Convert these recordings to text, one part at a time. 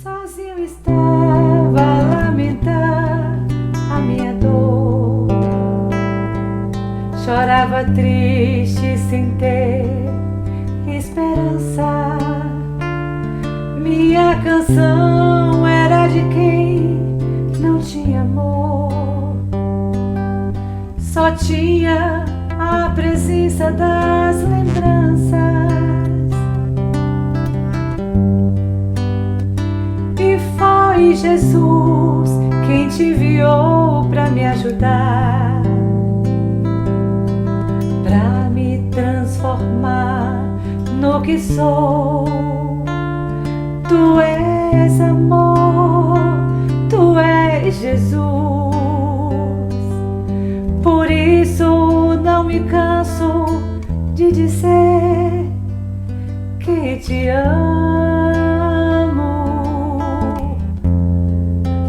Sozinho estava a lamentar a minha dor. Chorava triste sem ter esperança. Minha canção era de quem não tinha amor. Só tinha a presença das lembranças. Foi Jesus quem te enviou pra me ajudar, pra me transformar no que sou. Tu és amor, tu és Jesus. Por isso não me canso de dizer que te amo,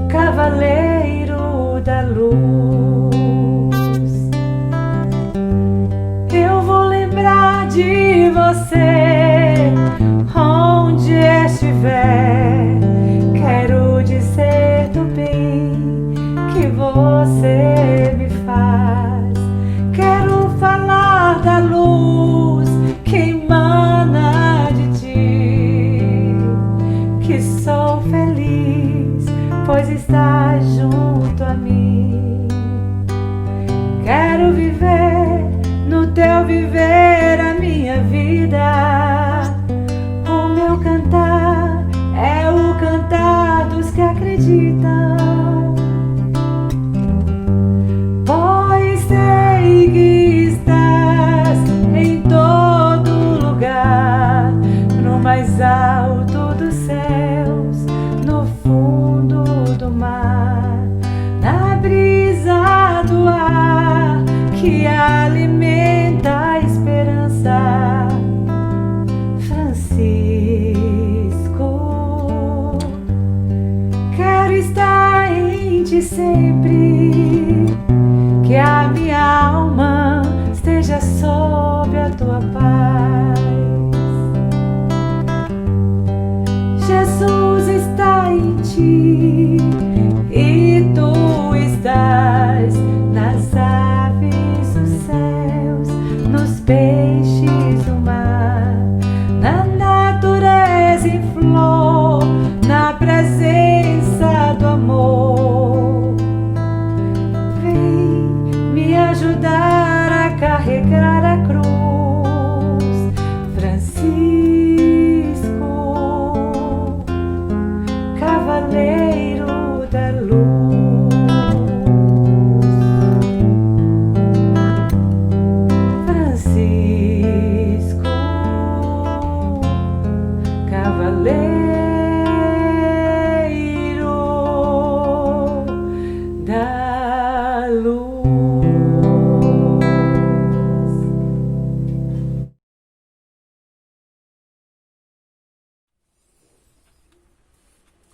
Cavaleiro da Luz. Eu vou lembrar de você onde estiver. Quero dizer do bem que você me faz. Quero falar da luz que emana de ti, que sou feliz pois está junto a mim. Quero viver no teu viver a minha vida. O meu cantar é o cantar dos que acreditam, pois sei que estás em todo lugar, no mais alto dos céus, no fundo do mar, na brisa do ar que alimenta a esperança. Francisco, quero estar em ti sempre, que a minha alma esteja sob a tua paz. Jesus está em ti e tu estás nas aves dos céus, nos peixes do mar, na natureza em flor, na presença do amor. Vem me ajudar a carregar a cruz, Francisco, Cavaleiro da Luz. Francisco, Cavaleiro da Luz.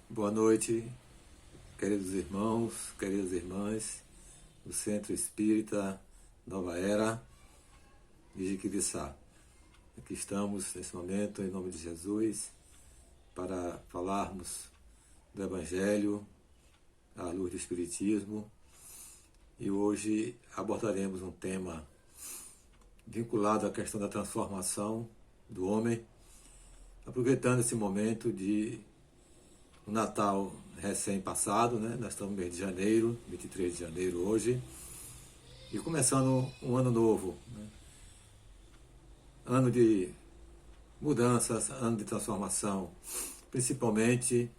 Boa noite, queridos irmãos, queridas irmãs do Centro Espírita Nova Era de Jiquiriçá. Aqui estamos nesse momento, em nome de Jesus, para falarmos do Evangelho à luz do Espiritismo, e hoje abordaremos um tema vinculado à questão da transformação do homem, aproveitando esse momento de o Natal recém-passado, né? Nós estamos no mês de janeiro, 23 de janeiro hoje, e começando um ano novo, né? Ano de mudanças, ano de transformação, principalmente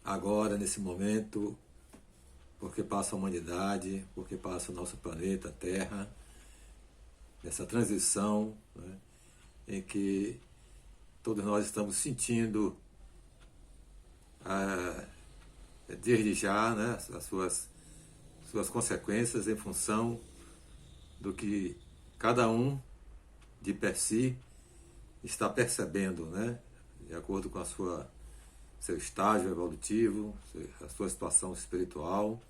agora, nesse momento, porque passa a humanidade, porque passa o nosso planeta, Terra, nessa transição, né? Em que todos nós estamos sentindo desde já, né, as suas consequências em função do que cada um de per si está percebendo, né, de acordo com seu estágio evolutivo, a sua situação espiritual,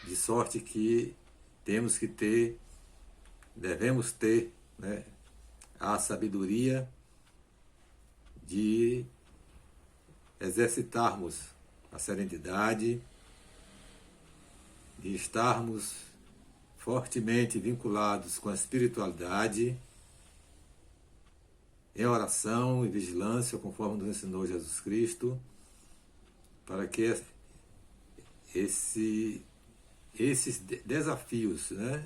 de sorte que devemos ter, né, a sabedoria de exercitarmos a serenidade e estarmos fortemente vinculados com a espiritualidade, em oração e vigilância, conforme nos ensinou Jesus Cristo, para que esses desafios, né?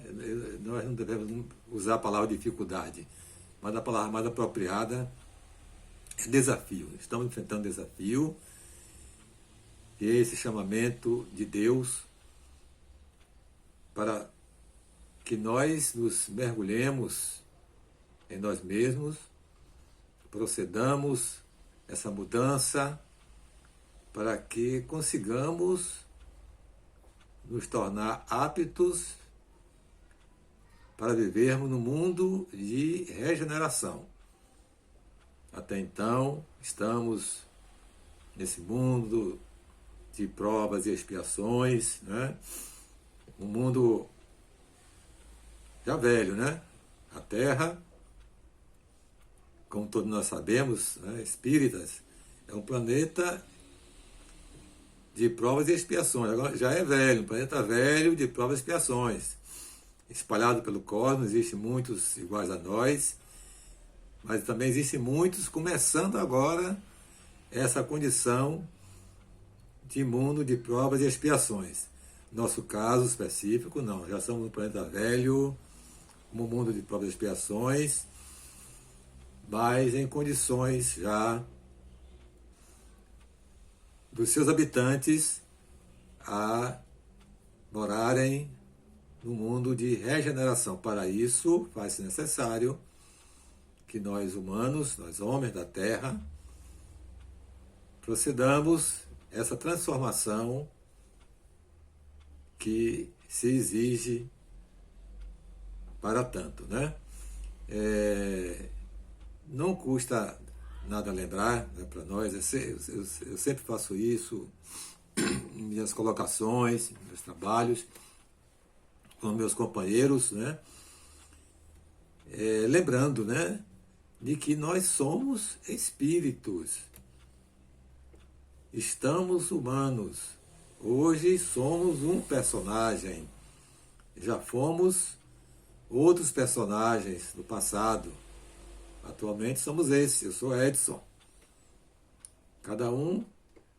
Nós não devemos usar a palavra dificuldade, mas a palavra mais apropriada é desafio. Estamos enfrentando desafio, e esse chamamento de Deus para que nós nos mergulhemos em nós mesmos, procedamos essa mudança para que consigamos nos tornar aptos para vivermos no mundo de regeneração. Até então, estamos nesse mundo de provas e expiações, né? Um mundo já velho, né? A Terra, como todos nós sabemos, né, espíritas, é um planeta de provas e expiações. Agora já é velho, um planeta velho de provas e expiações. Espalhado pelo cosmos, existem muitos iguais a nós, mas também existem muitos começando agora essa condição de mundo de provas e expiações. Nosso caso específico, não. Já somos um planeta velho, um mundo de provas e expiações, mas em condições já dos seus habitantes a morarem no mundo de regeneração. Para isso, faz-se necessário que nós humanos, nós homens da Terra, procedamos essa transformação que se exige para tanto, né? Não custa nada lembrar, né, para nós, eu sempre faço isso em minhas colocações, em meus trabalhos, com meus companheiros, né? Lembrando, né, de que nós somos espíritos, estamos humanos, hoje somos um personagem, já fomos outros personagens no passado, atualmente somos esse, eu sou Edson. Cada um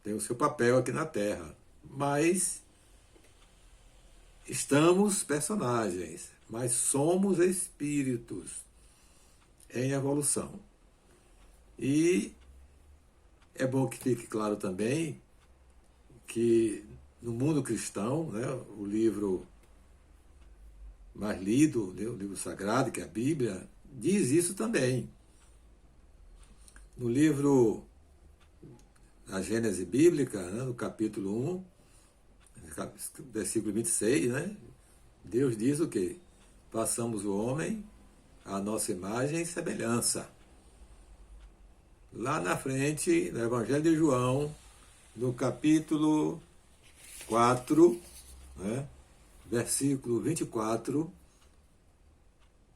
tem o seu papel aqui na Terra, mas estamos personagens, mas somos espíritos em evolução. E é bom que fique claro também que no mundo cristão, né, o livro mais lido, né, o livro sagrado, que é a Bíblia, diz isso também. No livro da Gênese Bíblica, né, no capítulo 1, versículo 26, né, Deus diz o quê? Façamos o homem à nossa imagem e semelhança. Lá na frente, no Evangelho de João, no capítulo 4, né, versículo 24,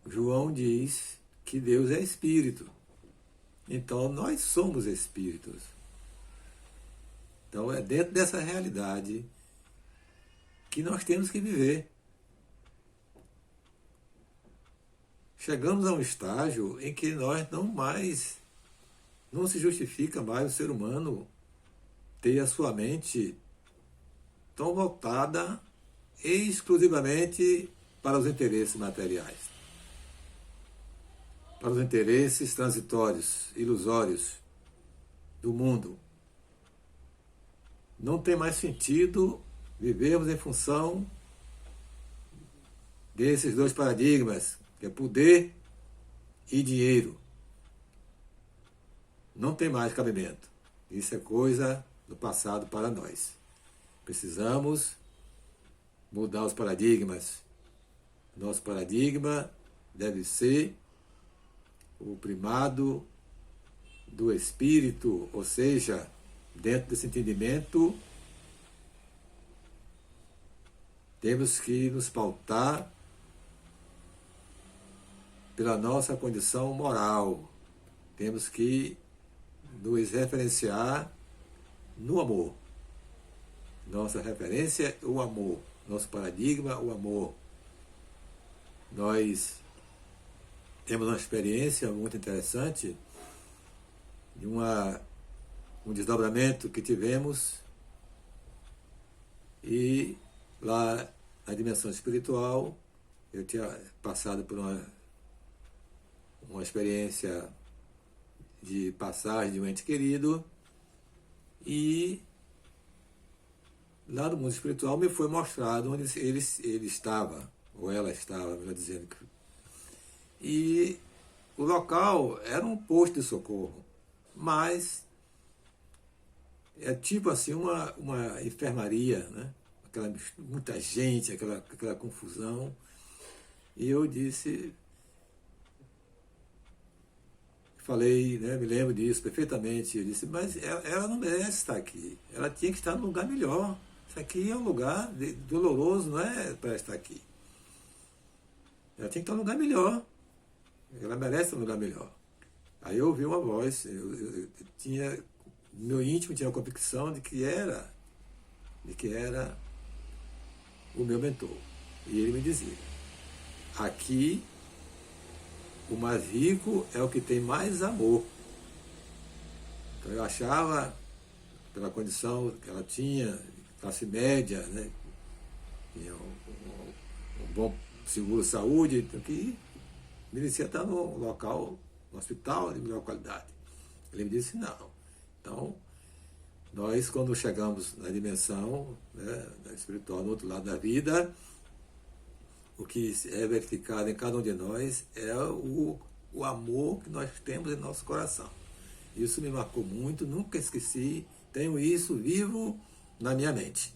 João diz que Deus é espírito. Então, nós somos espíritos. Então, é dentro dessa realidade que nós temos que viver. Chegamos a um estágio em que nós não se justifica mais o ser humano ter a sua mente tão voltada exclusivamente para os interesses materiais, para os interesses transitórios, ilusórios do mundo. Não tem mais sentido vivermos em função desses dois paradigmas, que é poder e dinheiro. Não tem mais cabimento. Isso é coisa do passado para nós. Precisamos mudar os paradigmas. Nosso paradigma deve ser o primado do espírito, ou seja, dentro desse entendimento, temos que nos pautar pela nossa condição moral. Temos que nos referenciar no amor. Nossa referência é o amor. Nosso paradigma, o amor. Nós temos uma experiência muito interessante de um desdobramento que tivemos, e lá na dimensão espiritual eu tinha passado por uma experiência de passagem de um ente querido, e lá no mundo espiritual me foi mostrado onde ele estava, ou ela estava, melhor dizendo. E o local era um posto de socorro, mas é tipo assim uma enfermaria, né? Muita gente, aquela confusão. E eu falei, né, me lembro disso perfeitamente, eu disse, mas ela não merece estar aqui, ela tinha que estar num lugar melhor. Isso aqui é um lugar doloroso, não é para estar aqui. Ela tinha que estar num lugar melhor. Ela merece um lugar melhor. Aí eu ouvi uma voz, eu tinha, meu íntimo tinha a convicção de que era o meu mentor. E ele me dizia, aqui o mais rico é o que tem mais amor. Então eu achava, pela condição que ela tinha, classe média, né, tinha um bom seguro-saúde, então que merecia estar no local, no hospital de melhor qualidade. Ele me disse, não. Então, nós, quando chegamos na dimensão, né, espiritual, no outro lado da vida, o que é verificado em cada um de nós é o amor que nós temos em nosso coração. Isso me marcou muito, nunca esqueci, tenho isso vivo na minha mente.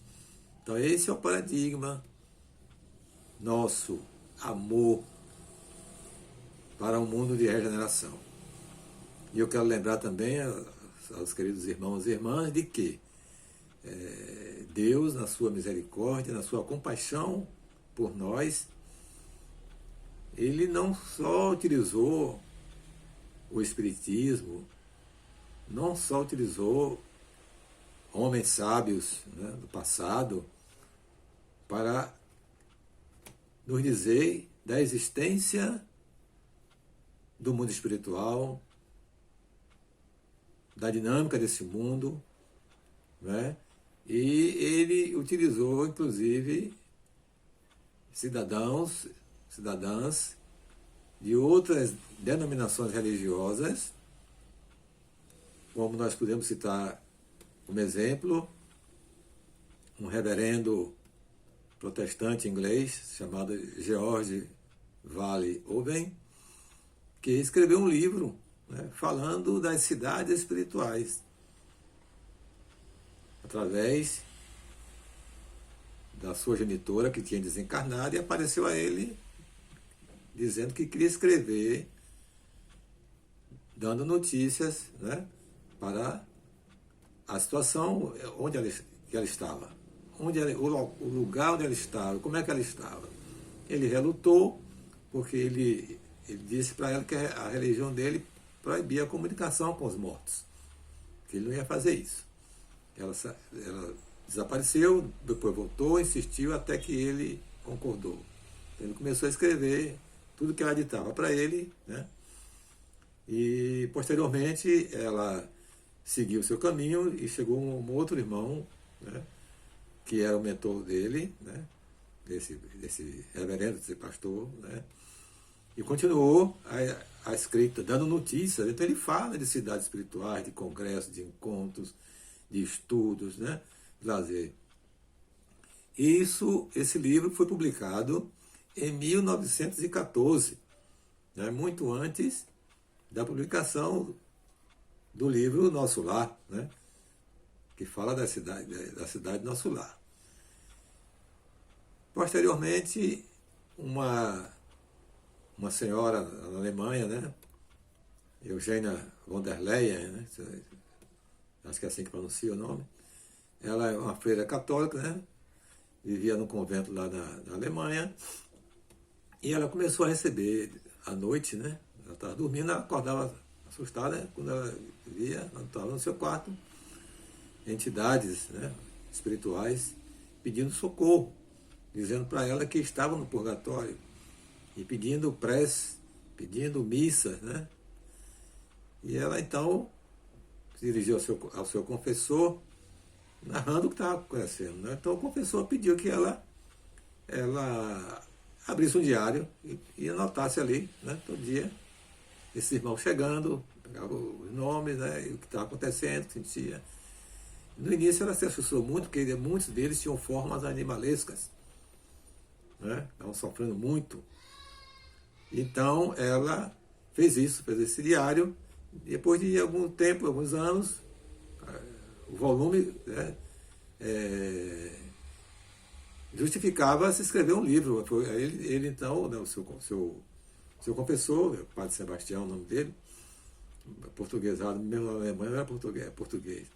Então esse é o paradigma nosso, amor para um mundo de regeneração. E eu quero lembrar também aos queridos irmãos e irmãs de que Deus, na sua misericórdia, na sua compaixão por nós, ele não só utilizou o Espiritismo, não só utilizou homens sábios, né, do passado para nos dizer da existência do mundo espiritual, da dinâmica desse mundo, né? E ele utilizou, inclusive, cidadãs de outras denominações religiosas, como nós podemos citar como exemplo um reverendo protestante inglês chamado George Valley Owen, que escreveu um livro, né, falando das cidades espirituais, através da sua genitora, que tinha desencarnado, e apareceu a ele dizendo que queria escrever, dando notícias, né, para a situação onde ela estava, o lugar onde ela estava, como é que ela estava. Ele relutou, porque ele disse para ela que a religião dele proibia a comunicação com os mortos, que ele não ia fazer isso. Ela desapareceu, depois voltou, insistiu até que ele concordou. Ele começou a escrever tudo que ela ditava para ele, né? E posteriormente ela seguiu o seu caminho e chegou um outro irmão, né, que era o mentor dele, né, desse reverendo, desse pastor, né, e continuou a escrita, dando notícias. Então ele fala de cidades espirituais, de congressos, de encontros, de estudos, né, de lazer. Esse livro foi publicado em 1914, né, muito antes da publicação do livro Nosso Lar, né, que fala da cidade Nosso Lar. Posteriormente, uma senhora na Alemanha, né, Eugenia von der Leyen, né, acho que é assim que pronuncia o nome, ela é uma freira católica, né, vivia num convento lá na Alemanha, e ela começou a receber à noite, né, ela estava dormindo, ela acordava assustada, né, quando ela via, ela estava no seu quarto, entidades, né, espirituais pedindo socorro, dizendo para ela que estava no purgatório e pedindo prece, pedindo missa, né? E ela então se dirigiu ao seu confessor, narrando o que estava acontecendo, né? Então o confessor pediu que ela abrisse um diário e anotasse ali, né, todo dia, esses irmãos chegando, pegava os nomes, né, e o que estava acontecendo, sentia. No início ela se assustou muito, porque muitos deles tinham formas animalescas, né, estavam sofrendo muito. Então ela fez esse diário. Depois de algum tempo, alguns anos, o volume, né, justificava se escrever um livro. Ele então, né, o seu confessor, o Padre Sebastião, o nome dele, portuguesado, mesmo na Alemanha era português.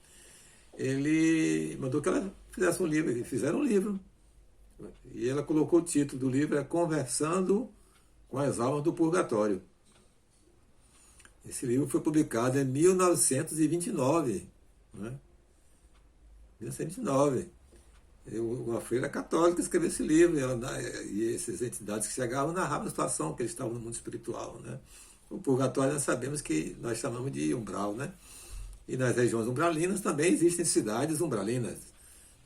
Ele mandou que ela fizesse um livro, eles fizeram um livro. E ela colocou o título do livro, Conversando com as Almas do Purgatório. Esse livro foi publicado em 1929. Né? 1929. Uma freira católica escreveu esse livro, e essas entidades que chegavam narravam a situação que eles estavam no mundo espiritual. Né? O purgatório nós sabemos que nós chamamos de umbral, né? E nas regiões umbralinas também existem cidades umbralinas.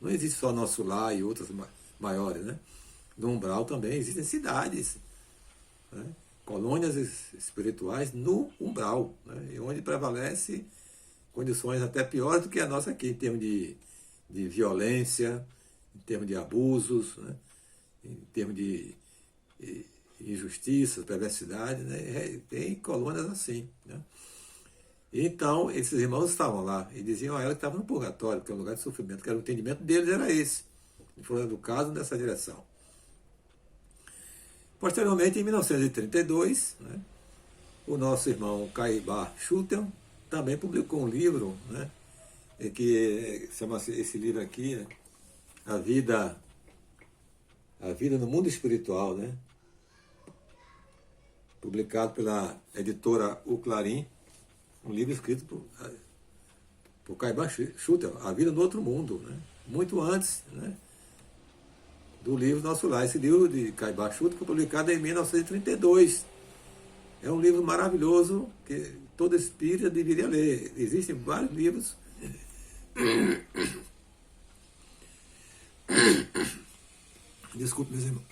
Não existe só Nosso Lar e outras maiores, né? No umbral também existem cidades, né? Colônias espirituais no umbral, né? Onde prevalece condições até piores do que a nossa aqui, em termos de violência, em termos de abusos, né? Em termos de injustiça, perversidade, né? Tem colônias assim, né? Então, esses irmãos estavam lá e diziam a ela que estava no purgatório, que é um lugar de sofrimento, que era o entendimento deles, era esse. E foram educados nessa direção. Posteriormente, em 1932, né, o nosso irmão Caibá Schutel também publicou um livro, né, que chama-se esse livro aqui, né, A Vida no Mundo Espiritual, né, publicado pela editora O Clarim, um livro escrito por Caibá Schutel, A Vida no Outro Mundo, né, muito antes, né, do livro Nosso Lar. Esse livro de Caibá Schutel foi publicado em 1932. É um livro maravilhoso que todo espírita deveria ler. Existem vários livros. Desculpe, meus irmãos.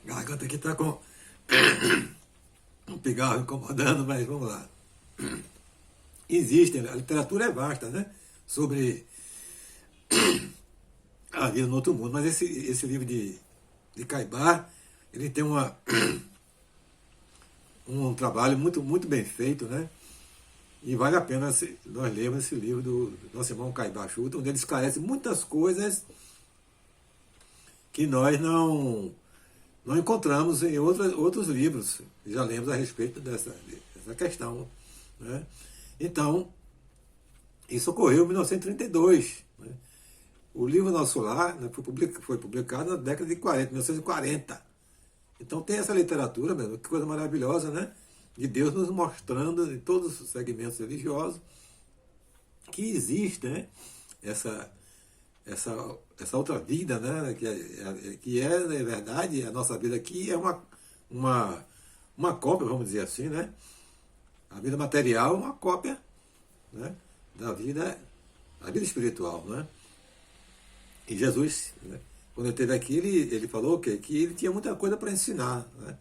A garganta aqui está com um pigarro incomodando, mas vamos lá. Existem, a literatura é vasta, né? Sobre a vida no outro mundo, mas esse livro de Caibá, ele tem um trabalho muito, muito bem feito, né? E vale a pena nós lermos esse livro do nosso irmão Caibá Schutel, onde ele esclarece muitas coisas que nós não encontramos em outros livros. Já lemos a respeito dessa questão. Né? Então, isso ocorreu em 1932. Né? O livro Nosso Lar, né, foi publicado na década de 40, 1940. Então tem essa literatura mesmo, que coisa maravilhosa, né? De Deus nos mostrando em todos os segmentos religiosos que existe, né, essa outra vida, né, que é, na verdade, a nossa vida aqui é uma cópia, vamos dizer assim, né? A vida material é uma cópia, né, da vida espiritual, né? E Jesus, né, quando ele esteve aqui, ele falou que ele tinha muita coisa para ensinar, né?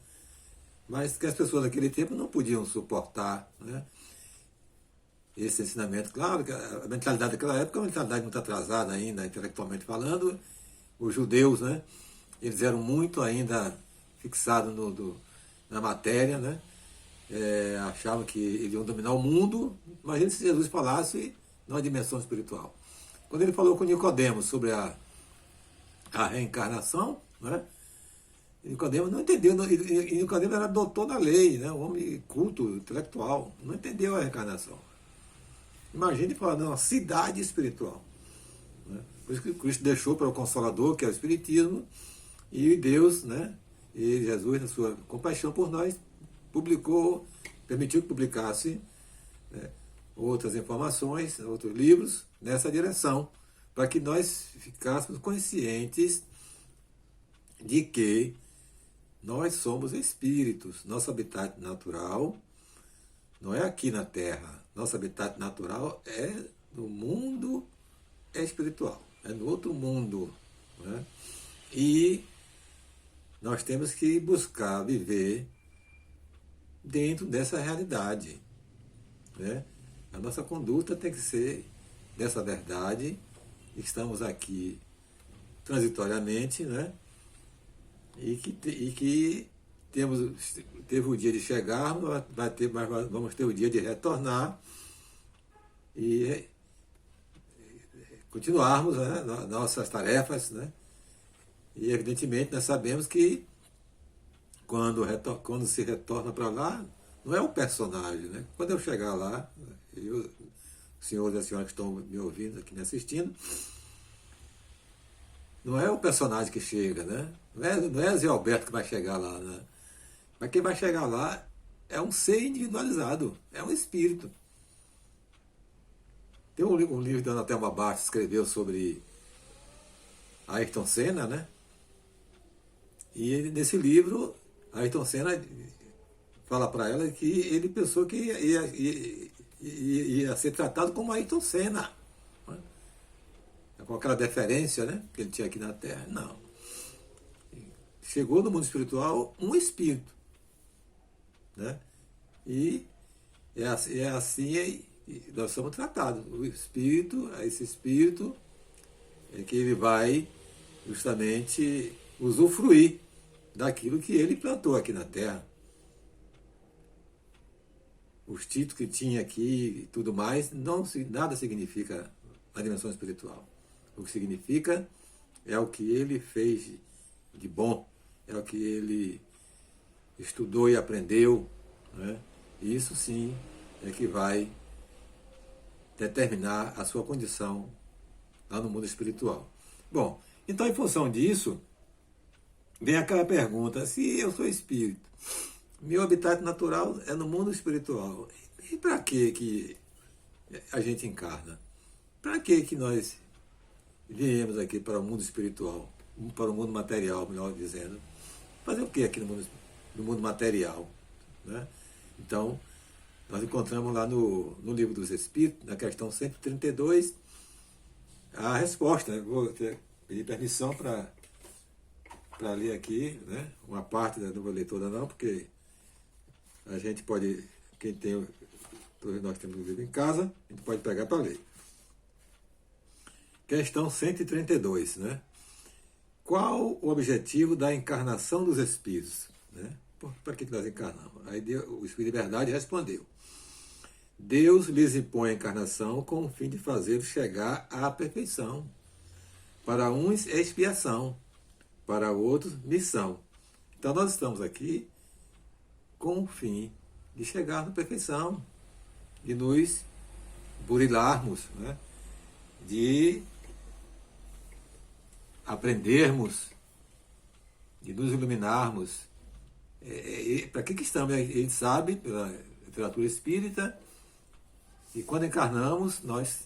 Mas que as pessoas naquele tempo não podiam suportar, né, esse ensinamento. Claro que a mentalidade daquela época é uma mentalidade muito atrasada ainda, intelectualmente falando. Os judeus, né, eles eram muito ainda fixados na matéria, né, achavam que iriam dominar o mundo. Imagina se Jesus falasse numa dimensão espiritual. Quando ele falou com Nicodemos sobre a reencarnação, né, Nicodemos não entendeu, e Nicodemos era doutor da lei, né, um homem culto, intelectual, não entendeu a reencarnação. Imagine falando uma cidade espiritual. Né? Por isso que Cristo deixou para o Consolador, que é o Espiritismo, e Deus, né, E Jesus, na sua compaixão por nós, permitiu que publicasse, né, outras informações, outros livros nessa direção, para que nós ficássemos conscientes de que nós somos espíritos. Nosso habitat natural não é aqui na Terra. Nosso habitat natural é no mundo espiritual, é no outro mundo, né? E nós temos que buscar viver dentro dessa realidade, né? A nossa conduta tem que ser dessa verdade. Estamos aqui transitoriamente, né? E que teve o dia de chegarmos, vamos ter o dia de retornar e continuarmos, né, nossas tarefas, né? E evidentemente nós sabemos que quando se retorna para lá, não é o personagem, né? Quando eu chegar lá, os senhores e as senhoras que estão me ouvindo aqui, me assistindo, não é o personagem que chega, né? Não é Zé Alberto que vai chegar lá, né? Mas quem vai chegar lá é um ser individualizado, é um espírito. Tem um livro que a Ana Thelma Bastos escreveu sobre Ayrton Senna, né? E nesse livro, Ayrton Senna fala para ela que ele pensou que ia ser tratado como Ayrton Senna, né? Com aquela deferência, né, que ele tinha aqui na Terra. Não. Chegou no mundo espiritual um espírito, né? E é assim nós somos tratados. O espírito, esse espírito é que ele vai justamente usufruir daquilo que ele plantou aqui na Terra. Os títulos que tinha aqui e tudo mais, nada significa na dimensão espiritual. O que significa é o que ele fez de bom, é o que ele estudou e aprendeu, né? Isso sim é que vai determinar a sua condição lá no mundo espiritual. Bom, então em função disso, vem aquela pergunta: se eu sou espírito, meu habitat natural é no mundo espiritual, e para que a gente encarna? Para que nós viemos aqui para o mundo espiritual, para o mundo material, melhor dizendo? Fazer o que aqui no mundo material, né? Então, nós encontramos lá no Livro dos Espíritos, na questão 132, a resposta, né? Vou pedir permissão para ler aqui, né? Uma parte, não vou ler toda não, porque a gente pode, todos nós temos o livro em casa, a gente pode pegar para ler. Questão 132, né? Qual o objetivo da encarnação dos espíritos, né? Para que nós encarnamos? Aí o Espírito de Verdade respondeu: Deus lhes impõe a encarnação com o fim de fazê-los chegar à perfeição. Para uns é expiação, para outros missão. Então nós estamos aqui com o fim de chegar na perfeição, de nos burilarmos, né? De aprendermos, de nos iluminarmos. Para que estamos? A gente sabe, pela literatura espírita, e quando encarnamos, nós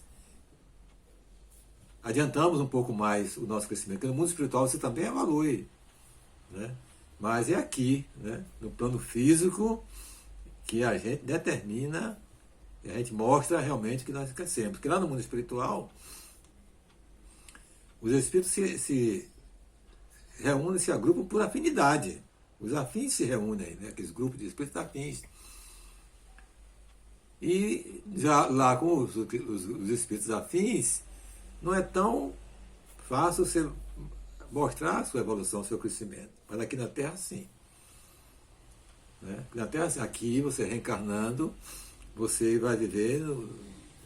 adiantamos um pouco mais o nosso crescimento, porque no mundo espiritual você também evolui, né? Mas é aqui, né, no plano físico, que a gente determina, a gente mostra realmente que nós crescemos. Porque lá no mundo espiritual, os espíritos se reúnem, se agrupam por afinidade. Os afins se reúnem, né? Aqueles grupos de espíritos afins. E já lá com os espíritos afins, não é tão fácil você mostrar a sua evolução, o seu crescimento. Mas aqui na Terra, sim. Né? Na Terra, aqui, você reencarnando, você vai viver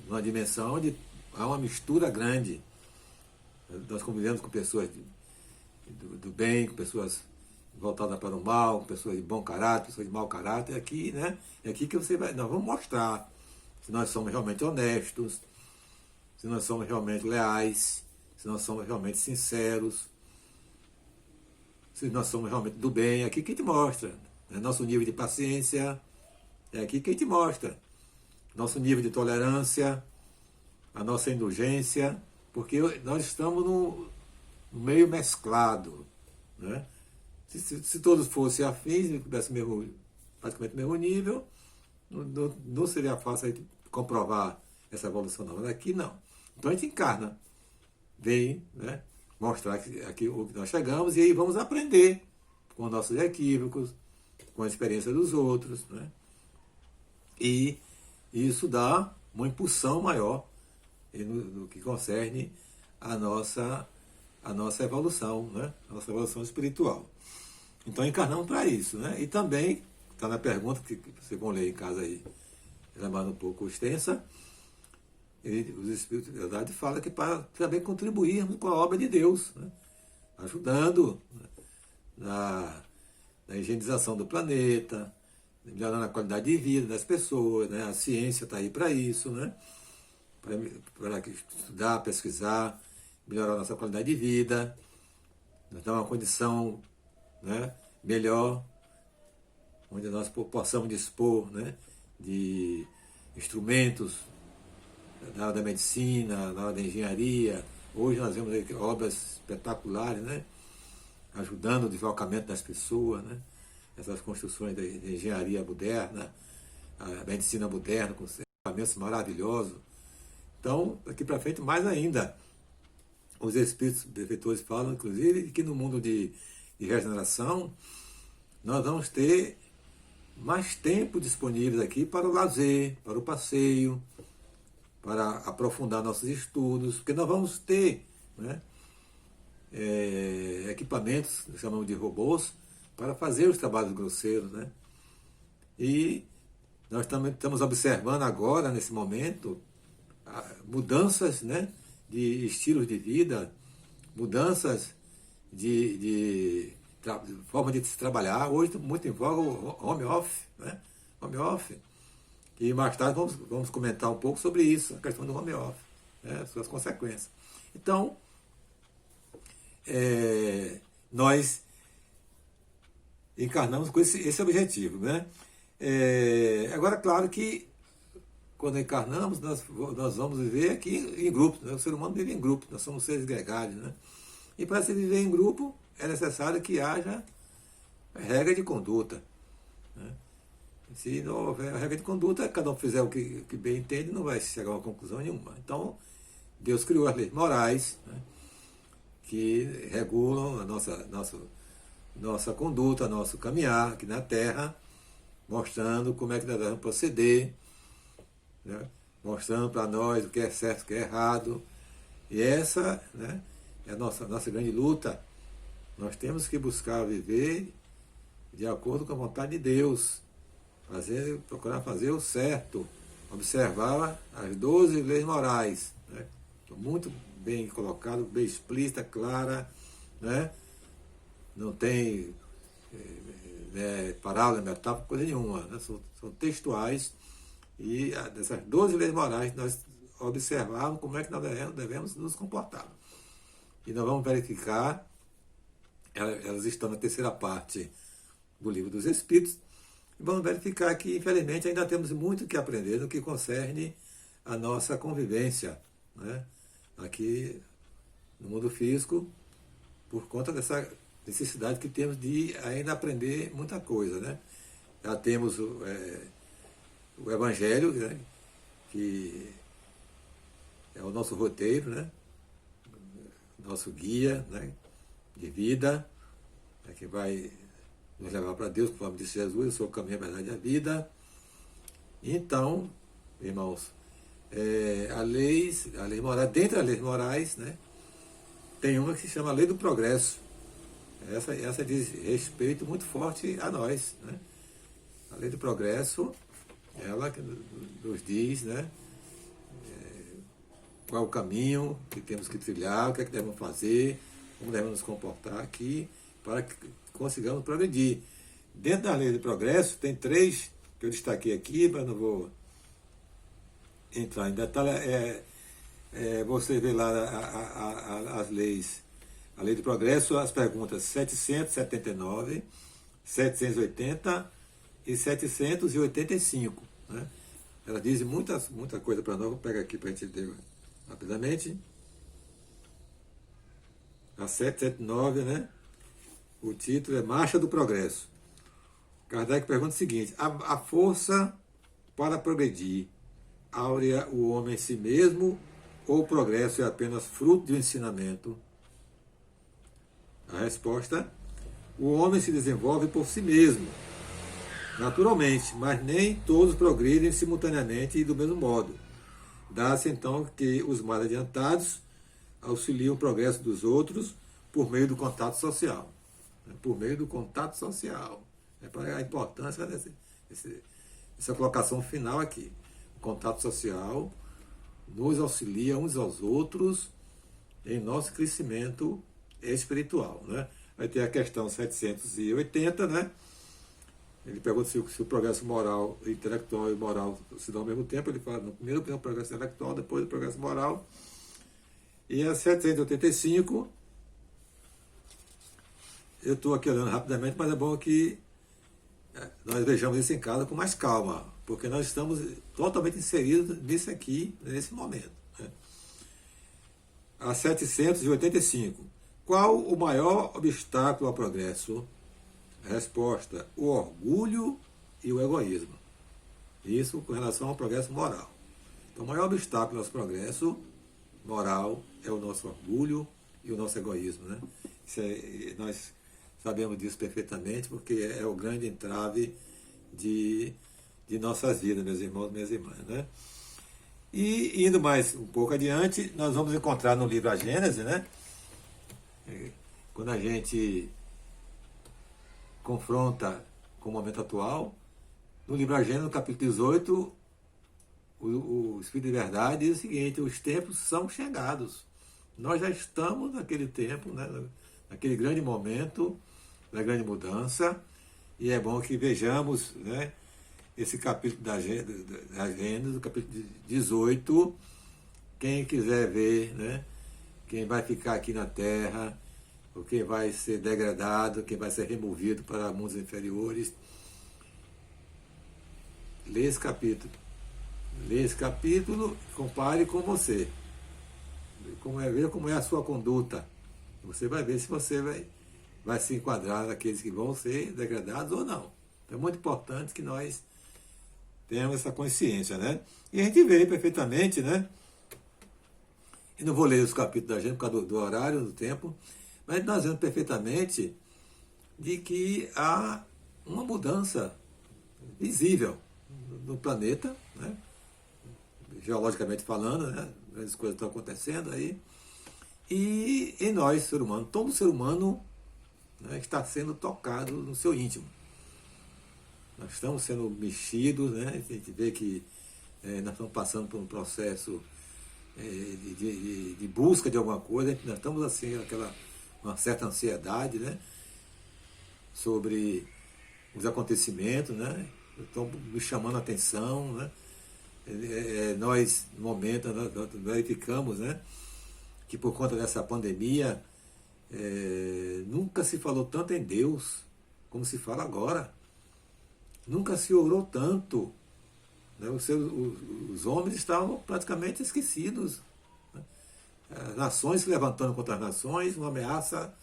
numa dimensão onde há uma mistura grande. Nós convivemos com pessoas do bem, com pessoas voltadas para o mal, com pessoas de bom caráter, pessoas de mau caráter. Aqui, né? É aqui que nós vamos mostrar se nós somos realmente honestos, se nós somos realmente leais, se nós somos realmente sinceros, se nós somos realmente do bem, é aqui que a gente mostra. Né? Nosso nível de paciência, é aqui que a gente mostra. Nosso nível de tolerância, a nossa indulgência, porque nós estamos no meio mesclado. Né? Se todos fossem afins, e tivessem praticamente o mesmo nível, não seria fácil a gente comprovar essa evolução não. Mas aqui não. Então a gente encarna, vem, né, mostrar aqui o que nós chegamos e aí vamos aprender com os nossos equívocos, com a experiência dos outros, né? E isso dá uma impulsão maior no que concerne a nossa evolução, né? A nossa evolução espiritual. Então encarnamos para isso, né? E também, está na pergunta que vocês vão ler em casa aí, ela é mais um pouco extensa, e os Espíritos de Verdade falam que para também contribuirmos com a obra de Deus, né? Ajudando, né, na higienização do planeta, melhorando a qualidade de vida das pessoas, né? A ciência está aí para isso, né? Para estudar, pesquisar, melhorar a nossa qualidade de vida, nos dar uma condição, né, melhor, onde nós possamos dispor, né, de instrumentos na área da medicina, na área da engenharia. Hoje nós vemos aí obras espetaculares, né, ajudando o deslocamento das pessoas, né, essas construções da engenharia moderna, a medicina moderna, com equipamentos maravilhosos. Então, daqui para frente, mais ainda, os espíritos benfeitores falam, inclusive, que no mundo de regeneração, nós vamos ter mais tempo disponível aqui para o lazer, para o passeio, para aprofundar nossos estudos, porque nós vamos ter, né, equipamentos, chamamos de robôs, para fazer os trabalhos grosseiros, né? E nós também estamos observando agora, nesse momento, mudanças, né, de estilos de vida, mudanças de forma de se trabalhar. Hoje muito em voga o home office, né? Home office. E mais tarde vamos comentar um pouco sobre isso, a questão do home office, né? Suas consequências. Então, nós encarnamos com esse objetivo, né? Agora, claro que quando encarnamos, nós vamos viver aqui em grupo, né? O ser humano vive em grupo, nós somos seres gregários, né? E para se viver em grupo, é necessário que haja regra de conduta, né? Se não houver regra de conduta, cada um fizer o que bem entende, não vai chegar a uma conclusão nenhuma. Então, Deus criou as leis morais, né, que regulam a nossa conduta, nosso caminhar aqui na Terra, mostrando como é que nós devemos proceder, né, mostrando para nós o que é certo, o que é errado. E essa, né, é a nossa grande luta. Nós temos que buscar viver de acordo com a vontade de Deus, procurar fazer o certo, observar as 12 leis morais, né? Muito bem colocado, bem explícita, clara, né? Não tem parábola, metáfora, coisa nenhuma, né? São textuais, e dessas 12 leis morais nós observarmos como é que nós devemos nos comportar. E nós vamos verificar, elas estão na terceira parte do Livro dos Espíritos, e vamos verificar que, infelizmente, ainda temos muito que aprender no que concerne a nossa convivência, né, aqui no mundo físico, por conta dessa necessidade que temos de ainda aprender muita coisa, né? Já temos o Evangelho, né, que é o nosso roteiro, né, nosso guia, né, de vida, né, que vai nos levar para Deus, conforme disse Jesus: eu sou o caminho, a verdade e a vida. Então, irmãos, a lei moral, dentre as leis morais, né, tem uma que se chama a lei do progresso. Essa diz respeito muito forte a nós, né? A lei do progresso, ela nos diz, né, qual é o caminho que temos que trilhar, o que é que devemos fazer, como devemos nos comportar aqui, para que consigamos progredir. Dentro da lei do progresso, tem 3 que eu destaquei aqui, mas não vou entrar em detalhe. Você vê lá as leis A lei do progresso, as perguntas 779, 780 e 785. Né? Ela diz muita coisa para nós. Vou pegar aqui para a gente ler rapidamente. A 779, né? O título é Marcha do Progresso. Kardec pergunta o seguinte: a força para progredir áurea o homem em si mesmo ou o progresso é apenas fruto de um ensinamento? A resposta: o homem se desenvolve por si mesmo, naturalmente, mas nem todos progridem simultaneamente e do mesmo modo. Dá-se então que os mais adiantados auxiliam o progresso dos outros por meio do contato social. Por meio do contato social. É para a importância dessa colocação final aqui. O contato social nos auxilia uns aos outros em nosso crescimento espiritual. Né? Vai ter a questão 780, né? Ele pergunta se o progresso moral, intelectual e moral se dão ao mesmo tempo. Ele fala, no primeiro tem o progresso intelectual, depois o progresso moral. E a 785, eu estou aqui olhando rapidamente, mas é bom que nós vejamos isso em casa com mais calma, porque nós estamos totalmente inseridos nisso aqui, nesse momento. Né? A 785. Qual o maior obstáculo ao progresso? Resposta: o orgulho e o egoísmo. Isso com relação ao progresso moral. Então, o maior obstáculo ao nosso progresso moral é o nosso orgulho e o nosso egoísmo. Né? Nós sabemos disso perfeitamente, porque é o grande entrave de nossas vidas, meus irmãos e minhas irmãs. Né? E indo mais um pouco adiante, nós vamos encontrar no livro A Gênese, né? Quando a gente confronta com o momento atual, no livro A Gênese, no capítulo 18, o Espírito de Verdade diz o seguinte: os tempos são chegados. Nós já estamos naquele tempo, né? Naquele grande momento da grande mudança, e é bom que vejamos, né, esse capítulo da Gênesis, do capítulo 18, quem quiser ver, né, quem vai ficar aqui na Terra, ou quem vai ser degradado, quem vai ser removido para mundos inferiores, lê esse capítulo. Lê esse capítulo, compare com você. Ver como é a sua conduta. Você vai ver se você vai se enquadrar naqueles que vão ser degradados ou não. Então é muito importante que nós tenhamos essa consciência, né? E a gente vê perfeitamente, né? E não vou ler os capítulos da gente por causa do horário, do tempo, mas nós vemos perfeitamente de que há uma mudança visível no planeta, né? Geologicamente falando, né? As coisas estão acontecendo aí. E em nós, ser humano, todo ser humano, né, está sendo tocado no seu íntimo. Nós estamos sendo mexidos, né? A gente vê que nós estamos passando por um processo de busca de alguma coisa. Nós estamos assim, uma certa ansiedade, né? Sobre os acontecimentos, né? Estão nos chamando a atenção, né? Nós, no momento, nós verificamos, né, que por conta dessa pandemia nunca se falou tanto em Deus como se fala agora. Nunca se orou tanto. Né? Os homens estavam praticamente esquecidos. Né? As nações se levantando contra as nações, uma ameaça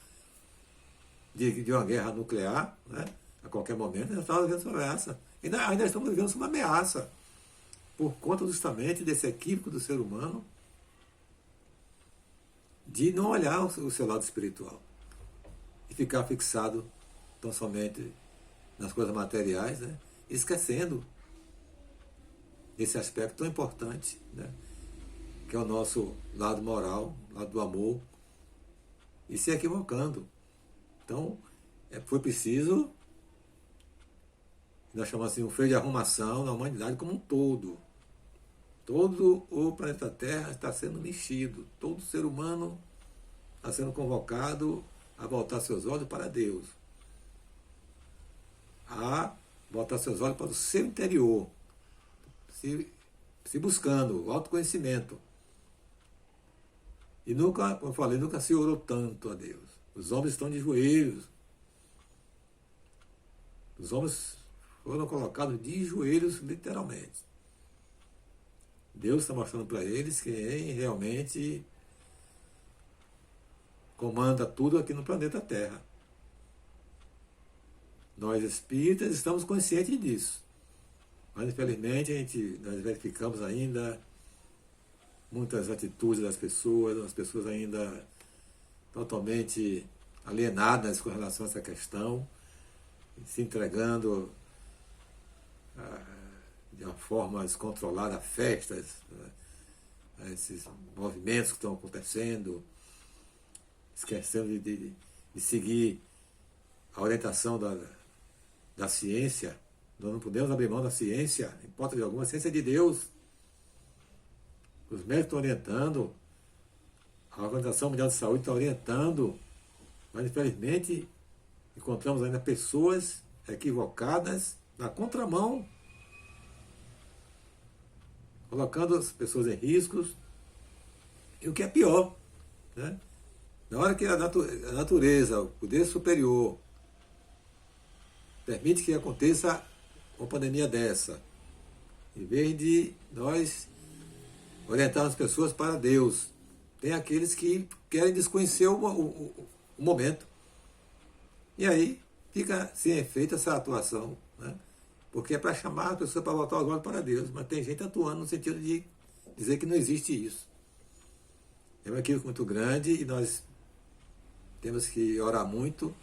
de uma guerra nuclear, né? A qualquer momento, nós estamos vivendo essa ameaça. Ainda estamos vivendo uma ameaça por conta justamente desse equívoco do ser humano de não olhar o seu lado espiritual e ficar fixado tão somente nas coisas materiais, né? Esquecendo esse aspecto tão importante, né? Que é o nosso lado moral, lado do amor, e se equivocando. Então, foi preciso, nós chamamos assim, um freio de arrumação na humanidade como um todo. Todo o planeta Terra está sendo mexido. Todo ser humano está sendo convocado a voltar seus olhos para Deus. A voltar seus olhos para o seu interior. Se buscando o autoconhecimento. E nunca, como eu falei, nunca se orou tanto a Deus. Os homens estão de joelhos. Os homens foram colocados de joelhos, literalmente. Deus está mostrando para eles quem realmente comanda tudo aqui no planeta Terra. Nós espíritas estamos conscientes disso. Mas infelizmente nós verificamos ainda muitas atitudes das pessoas, as pessoas ainda totalmente alienadas com relação a essa questão, se entregando de uma forma descontrolada a festas, a esses movimentos que estão acontecendo, esquecendo de seguir a orientação da ciência. Nós não podemos abrir mão da ciência, em hipótese alguma, a ciência é de Deus. Os médicos estão orientando, a Organização Mundial de Saúde está orientando, mas infelizmente encontramos ainda pessoas equivocadas na contramão, colocando as pessoas em riscos, e o que é pior, né? Na hora que a natureza, o poder superior, permite que aconteça uma pandemia dessa, em vez de nós orientarmos as pessoas para Deus, tem aqueles que querem desconhecer o momento. E aí fica sem efeito essa atuação, né? Porque é para chamar a pessoa para voltar os olhos para Deus, mas tem gente atuando no sentido de dizer que não existe isso. É um equívoco muito grande e nós temos que orar muito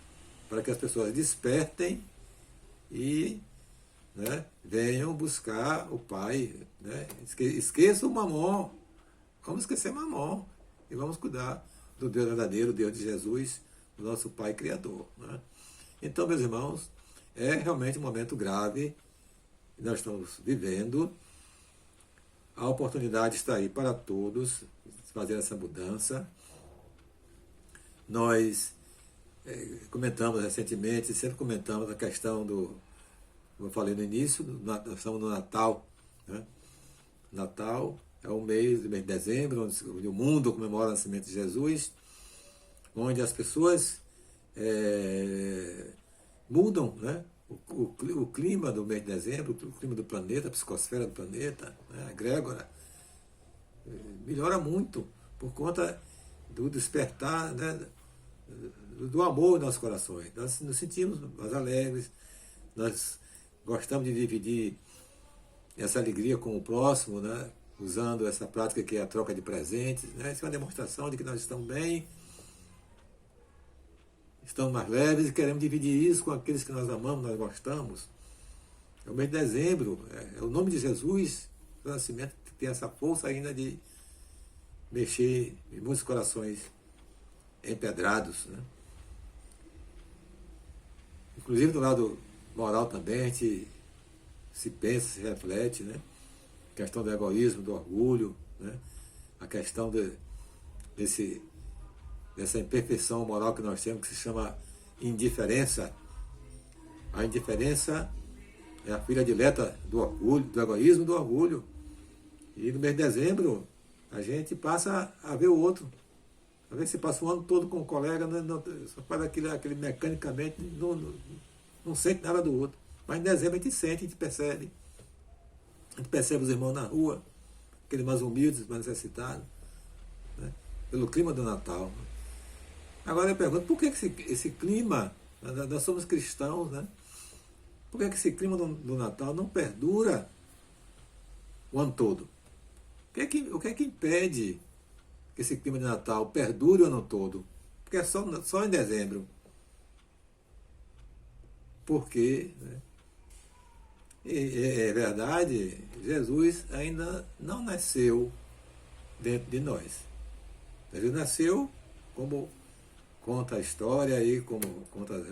para que as pessoas despertem e, né, venham buscar o Pai. Né? Esqueça o Mamon. Vamos esquecer Mamon e vamos cuidar do Deus verdadeiro, Deus de Jesus, o nosso Pai Criador. Né? Então, meus irmãos, é realmente um momento grave que nós estamos vivendo. A oportunidade está aí para todos fazer essa mudança. Nós comentamos recentemente, sempre comentamos a questão do, como eu falei no início, nós estamos no Natal. Né? Natal é o mês de dezembro, onde o mundo comemora o nascimento de Jesus, onde as pessoas mudam, né? O clima do mês de dezembro, o clima do planeta, a psicosfera do planeta, né? A egrégora, melhora muito por conta do despertar, né? Do amor nos nossos corações. Nós nos sentimos mais alegres, nós gostamos de dividir essa alegria com o próximo, né? Usando essa prática que é a troca de presentes. Né? Isso é uma demonstração de que nós estamos bem, estamos mais leves e queremos dividir isso com aqueles que nós amamos, nós gostamos. É o mês de dezembro, é o nome de Jesus, o nascimento, que tem essa força ainda de mexer em muitos corações empedrados. Né? Inclusive do lado moral também, a gente se pensa, se reflete, né? A questão do egoísmo, do orgulho, né? A questão dessa imperfeição moral que nós temos, que se chama indiferença. A indiferença é a filha dileta do orgulho, do egoísmo e do orgulho. E no mês de dezembro, a gente passa a ver o outro. Às vezes você passa o ano todo com um colega, só faz aquele mecanicamente, não sente nada do outro. Mas em dezembro a gente sente, a gente percebe. A gente percebe os irmãos na rua, aqueles mais humildes, mais necessitados, né? Pelo clima do Natal. Agora eu pergunto, por que esse clima, nós somos cristãos, né? Por que esse clima do Natal não perdura o ano todo? O que é que impede que esse clima de Natal perdure o ano todo? Porque é só em dezembro. Porque, né? É verdade, Jesus ainda não nasceu dentro de nós. Jesus nasceu, como conta a história aí, como conta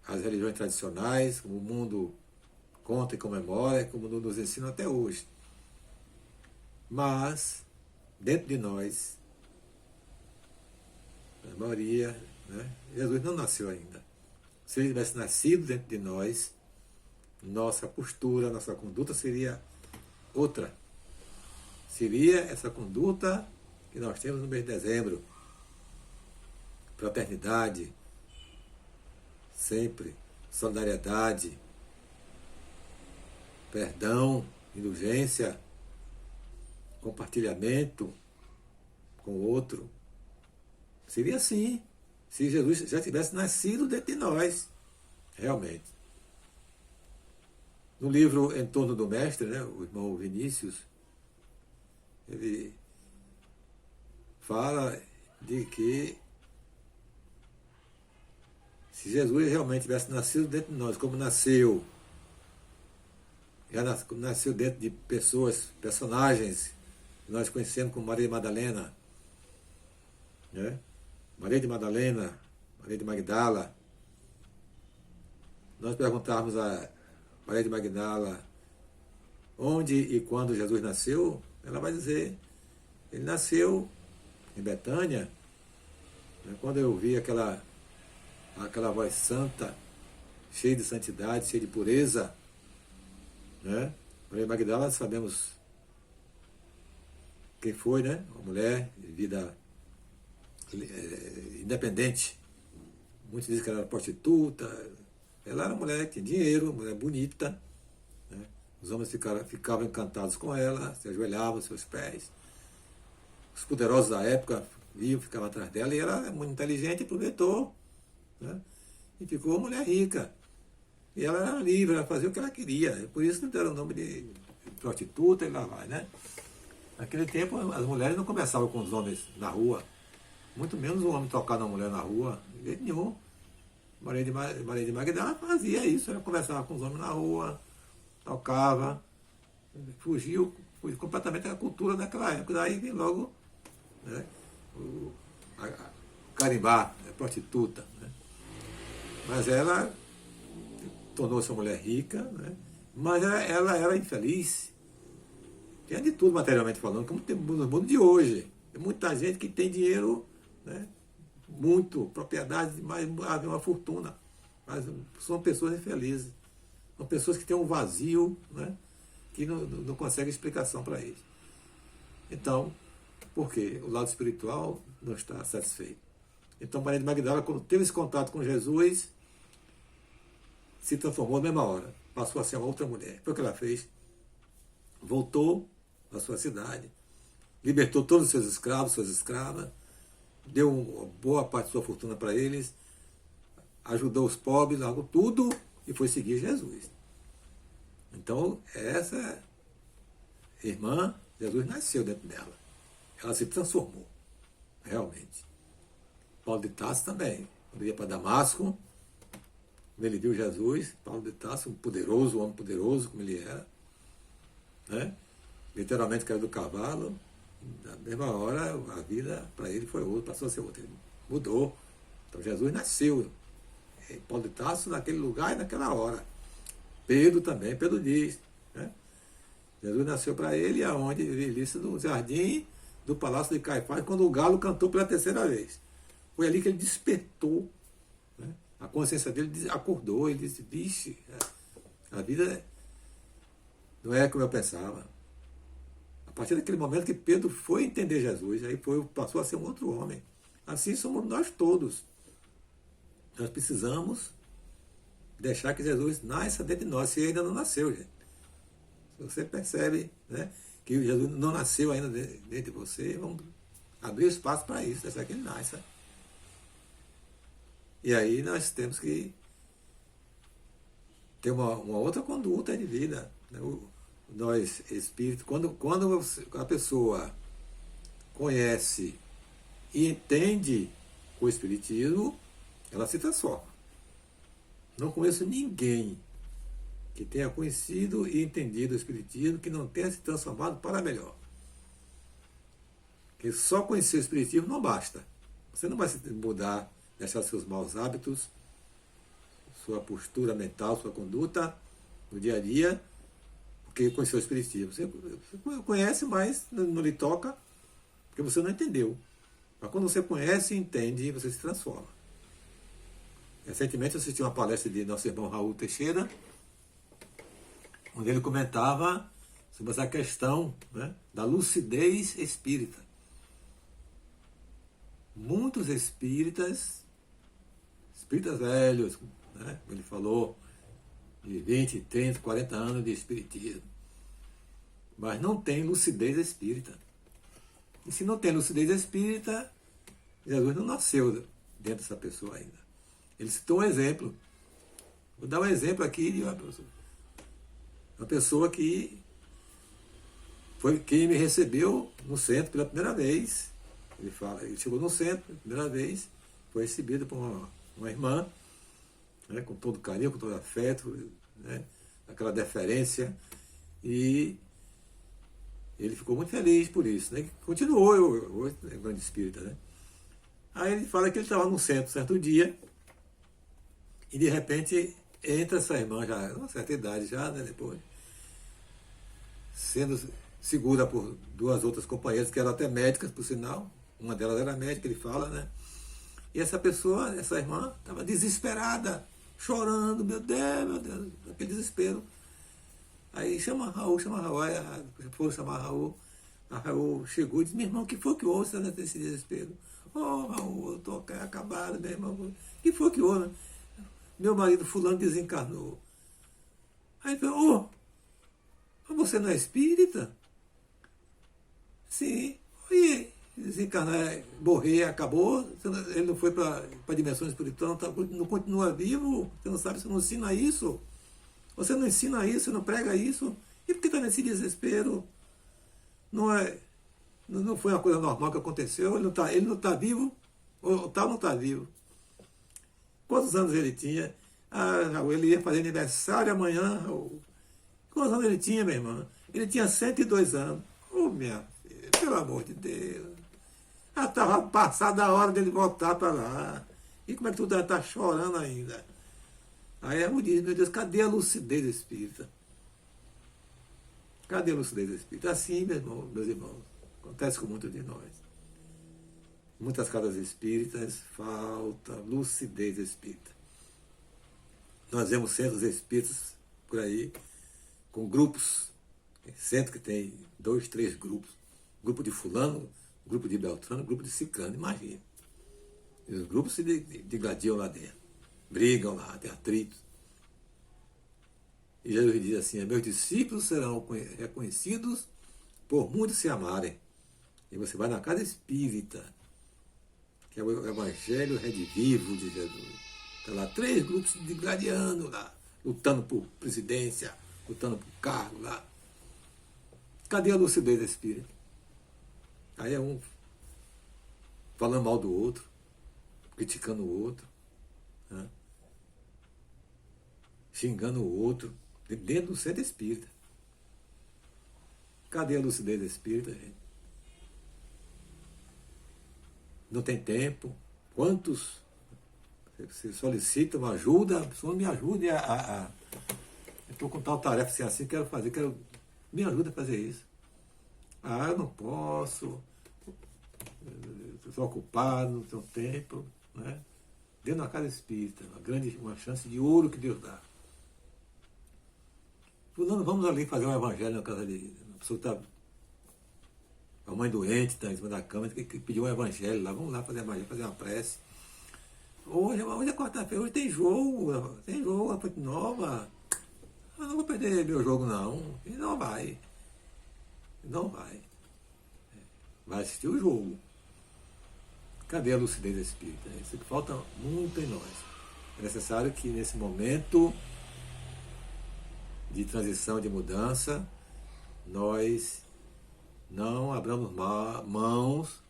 as religiões tradicionais, como o mundo conta e comemora, como nos ensina até hoje. Mas, dentro de nós, a maioria, né, Jesus não nasceu ainda. Se ele tivesse nascido dentro de nós, nossa postura, nossa conduta seria outra. Seria essa conduta que nós temos no mês de dezembro. Fraternidade, sempre, solidariedade, perdão, indulgência, compartilhamento com o outro. Seria assim, se Jesus já tivesse nascido dentro de nós, realmente. No livro Em Torno do Mestre, né, o irmão Vinícius, ele fala de que se Jesus realmente tivesse nascido dentro de nós, como nasceu, nasceu dentro de pessoas, personagens que nós conhecemos como Maria Madalena, né? Maria de Madalena, Maria de Magdala. Nós perguntarmos a Maria de Magdala onde e quando Jesus nasceu, ela vai dizer, ele nasceu em Betânia, né? Quando eu vi aquela voz santa, cheia de santidade, cheia de pureza, né? Maria Magdala, sabemos quem foi, né? Uma mulher de vida independente. Muitos dizem que ela era prostituta. Ela era uma mulher que tinha dinheiro, uma mulher bonita, né? Os homens ficavam encantados com ela, se ajoelhavam aos seus pés. Os poderosos da época viam, ficavam atrás dela, e ela era muito inteligente e aproveitou, né? E ficou uma mulher rica. E ela era livre, ela fazia o que ela queria. Por isso não deram o nome de prostituta e lá vai, né? Naquele tempo as mulheres não conversavam com os homens na rua. Muito menos um homem tocar na mulher na rua. De jeito nenhum. Maria de Magdala fazia isso. Ela conversava com os homens na rua, tocava, fugiu completamente da cultura daquela época. Daí vem logo, né, o carimbar, a prostituta, né? Mas ela tornou-se uma mulher rica, né? Mas ela era infeliz. Tinha de tudo materialmente falando, como tem no mundo de hoje. Tem muita gente que tem dinheiro, né? Muito, propriedade, mas havia uma fortuna. Mas são pessoas infelizes. São pessoas que têm um vazio, né? Que não conseguem explicação para eles. Então, por quê? O lado espiritual não está satisfeito. Então, Maria de Magdala, quando teve esse contato com Jesus, se transformou na mesma hora. Passou a ser uma outra mulher. Foi o que ela fez. Voltou à sua cidade, libertou todos os seus escravos, suas escravas, deu uma boa parte de sua fortuna para eles, ajudou os pobres, largou tudo e foi seguir Jesus. Então, essa irmã, Jesus nasceu dentro dela. Ela se transformou, realmente. Paulo de Tarso também. Quando ia para Damasco, quando ele viu Jesus, Paulo de Tarso, um homem poderoso como ele era, né? Literalmente caiu do cavalo. Na mesma hora, a vida para ele foi outra, passou a ser outra. Ele mudou. Então Jesus nasceu em Paulo de Tarso naquele lugar e naquela hora. Pedro também, Pedro diz, né? Jesus nasceu para ele aonde? Ele disse no jardim do palácio de Caifás, quando o galo cantou pela terceira vez. Foi ali que ele despertou, né? A consciência dele acordou, ele disse, vixe, a vida não é como eu pensava. A partir daquele momento que Pedro foi entender Jesus, aí passou a ser um outro homem. Assim somos nós todos. Nós precisamos deixar que Jesus nasça dentro de nós, se ainda não nasceu, gente. Se você percebe, né, que Jesus não nasceu ainda dentro de você, vamos abrir espaço para isso, deixar que ele nasça. E aí nós temos que ter uma outra conduta de vida, né? Nós, espírito, quando a pessoa conhece e entende o espiritismo, ela se transforma. Não conheço ninguém que tenha conhecido e entendido o espiritismo que não tenha se transformado para melhor. Porque só conhecer o espiritismo não basta. Você não vai se mudar, deixar seus maus hábitos, sua postura mental, sua conduta no dia a dia, porque conheceu o espiritismo. Você conhece, mas não lhe toca, porque você não entendeu. Mas quando você conhece e entende, você se transforma. Recentemente eu assisti uma palestra de nosso irmão Raul Teixeira, onde ele comentava sobre essa questão, né, da lucidez espírita. muitos espíritas velhos, né? Ele falou de 20, 30, 40 anos de espiritismo, mas não tem lucidez espírita. E se não tem lucidez espírita, Jesus não nasceu dentro dessa pessoa ainda. Ele citou um exemplo. Vou dar um exemplo aqui de uma pessoa que foi quem me recebeu no centro pela primeira vez. Ele fala, ele chegou no centro pela primeira vez, foi recebido por uma irmã, né, com todo carinho, com todo afeto, né, aquela deferência, e ele ficou muito feliz por isso, né? Continuou, hoje é grande espírita, né? Aí ele fala que ele estava no centro certo dia, e de repente entra essa irmã, já uma certa idade já, né, depois, sendo segura por duas outras companheiras, que eram até médicas, por sinal, uma delas era médica, ele fala, né? E essa pessoa, essa irmã, estava desesperada, chorando, meu Deus, aquele desespero. Aí chama Raul, aí foram chamar Raul, a Raul chegou e disse, meu irmão, o que foi que houve nesse desespero? Oh, Raul, eu estou acabado, meu irmão, o que foi que houve? Meu marido fulano desencarnou. Aí ele falou, mas você não é espírita? Sim. E desencarnar, morrer, acabou, ele não foi para a dimensão espiritual, não continua vivo, você não sabe, você não ensina isso. Você não ensina isso, você não prega isso. E por que está nesse desespero? Não foi uma coisa normal que aconteceu, ele não está vivo, ou tal não está vivo. Quantos anos ele tinha? Raul, ele ia fazer aniversário amanhã, Raul. Quantos anos ele tinha, minha irmã? Ele tinha 102 anos. Oh, minha filha, pelo amor de Deus. Já estava passada a hora dele voltar para lá. E como é que tu está chorando ainda? Aí eu disse, meu Deus, cadê a lucidez espírita? Cadê a lucidez espírita? Assim, meus irmãos, acontece com muitos de nós. Em muitas casas espíritas falta lucidez espírita. Nós vemos centros espíritas por aí, com grupos, centro que tem 2, 3 grupos, grupo de fulano, grupo de Beltrano, grupo de Ciclano, imagina. E os grupos se digladiam lá dentro, brigam lá, tem atritos. E Jesus diz assim, meus discípulos serão reconhecidos por muitos se amarem. E você vai na casa espírita, que é o Evangelho redivivo de Jesus. Está lá 3 grupos se digladiando lá, lutando por presidência, lutando por cargo lá. Cadê a lucidez espírita? Aí é um falando mal do outro, criticando o outro, né? Xingando o outro, dentro do centro espírita. Cadê a lucidez espírita, gente? Não tem tempo. Quantos se solicitam ajuda? A pessoa me ajude eu estou com tal tarefa assim, quero fazer, me ajuda a fazer isso. Eu não posso, estou ocupado, não tenho tempo, né? Dentro da casa espírita, uma chance de ouro que Deus dá. Fulano, vamos ali fazer um evangelho na casa de uma pessoa que está, a mãe doente, está em cima da cama, que pediu um evangelho lá, vamos lá fazer evangelho, fazer uma prece. Hoje é quarta-feira, hoje tem jogo, a Fonte Nova. Eu não vou perder meu jogo não, e não vai. Vai assistir o jogo. Cadê a lucidez espírita? Isso que falta muito em nós. É necessário que nesse momento de transição, de mudança, nós não abramos mãos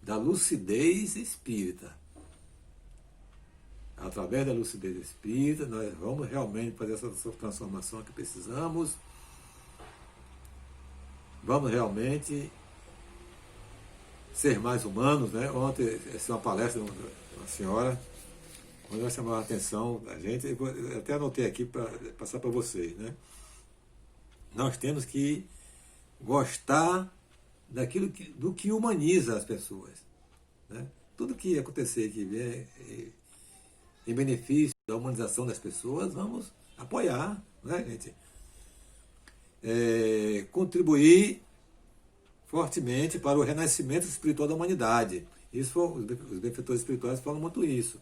da lucidez espírita. Através da lucidez espírita, nós vamos realmente fazer essa transformação que precisamos. Vamos realmente ser mais humanos, né? Ontem, essa é uma palestra de uma senhora, onde vai chamar a atenção da gente, eu até anotei aqui para passar para vocês, né? Nós temos que gostar do que humaniza as pessoas, né? Tudo que acontecer que vier em benefício da humanização das pessoas, vamos apoiar, né, gente? Contribuir fortemente para o renascimento espiritual da humanidade. Isso, os benfeitores espirituais falam muito isso.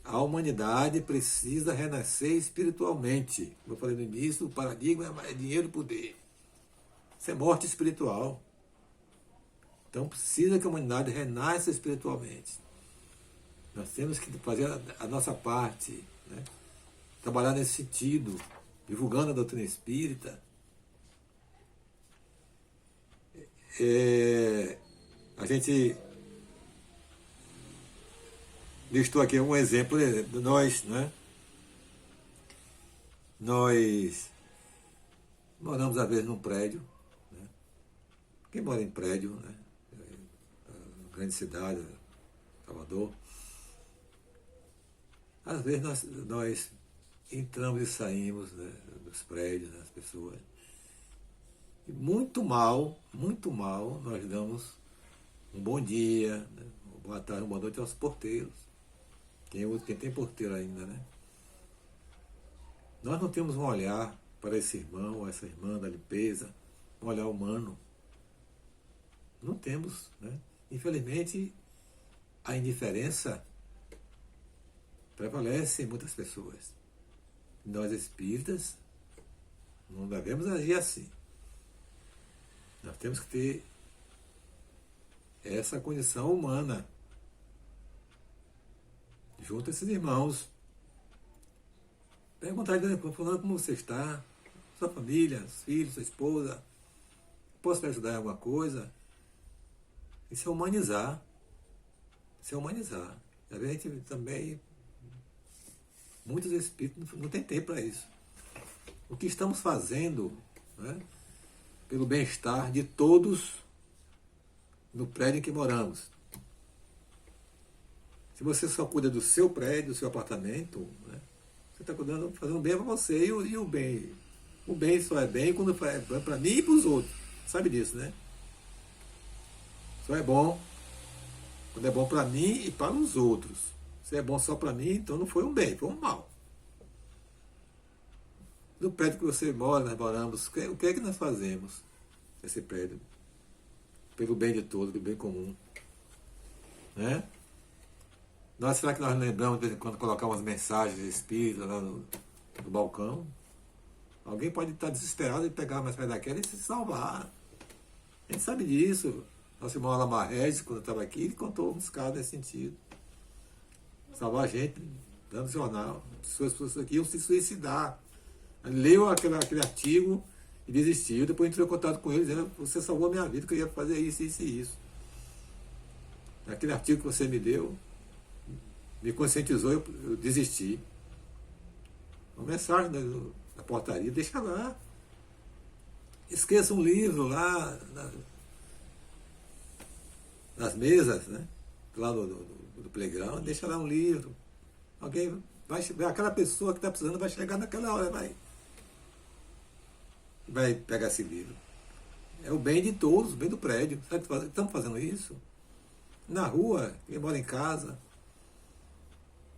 A humanidade precisa renascer espiritualmente. Como eu falei no início, o paradigma é dinheiro e poder. Isso é morte espiritual. Então precisa que a humanidade renasça espiritualmente. Nós temos que fazer a nossa parte, né? Trabalhar nesse sentido, divulgando a doutrina espírita. A gente listou aqui um exemplo de nós, né? Nós moramos às vezes num prédio, né? Quem mora em prédio, né? Grande cidade, Salvador, às vezes nós entramos e saímos, né, dos prédios, das pessoas. E muito mal nós damos um bom dia, né, uma boa tarde, uma boa noite aos porteiros. Quem tem porteiro ainda, né? Nós não temos um olhar para esse irmão, essa irmã da limpeza, um olhar humano. Não temos, né? Infelizmente, a indiferença prevalece em muitas pessoas. Nós espíritas não devemos agir assim. Nós temos que ter essa condição humana junto a esses irmãos. Perguntar de falando como você está, sua família, os filhos, sua esposa, posso te ajudar em alguma coisa? Isso é humanizar. Isso é humanizar. A gente também, muitos espíritos não têm tempo para isso. O que estamos fazendo, né, pelo bem-estar de todos no prédio em que moramos. Se você só cuida do seu prédio, do seu apartamento, né, você está fazendo bem para você e o bem. O bem só é bem quando é para mim e para os outros. Sabe disso, né? Só é bom quando é bom para mim e para os outros. Se é bom só para mim, então não foi um bem, foi um mal. No prédio que você mora, nós moramos, o que é que nós fazemos nesse prédio? Pelo bem de todos, pelo bem comum. Né? Será que nós lembramos de vez em quando colocar umas mensagens espíritas lá no balcão? Alguém pode estar desesperado e pegar uma mensagem daquela e se salvar. A gente sabe disso. Nosso irmão Alamar Regis, quando estava aqui, ele contou uns casos nesse sentido. Salvar a gente, dando jornal. As pessoas aqui iam se suicidar. Ele leu aquele artigo e desistiu. Depois entrou em contato com ele, dizendo: você salvou a minha vida, que eu ia fazer isso, isso e isso. Aquele artigo que você me deu me conscientizou, eu desisti. Uma mensagem da portaria, deixa lá. Esqueça um livro lá nas mesas, né? Lá do playground, deixa lá um livro. Alguém aquela pessoa que está precisando vai chegar naquela hora, vai pegar esse livro. É o bem de todos, o bem do prédio. Estamos fazendo isso? Na rua, quem mora em casa.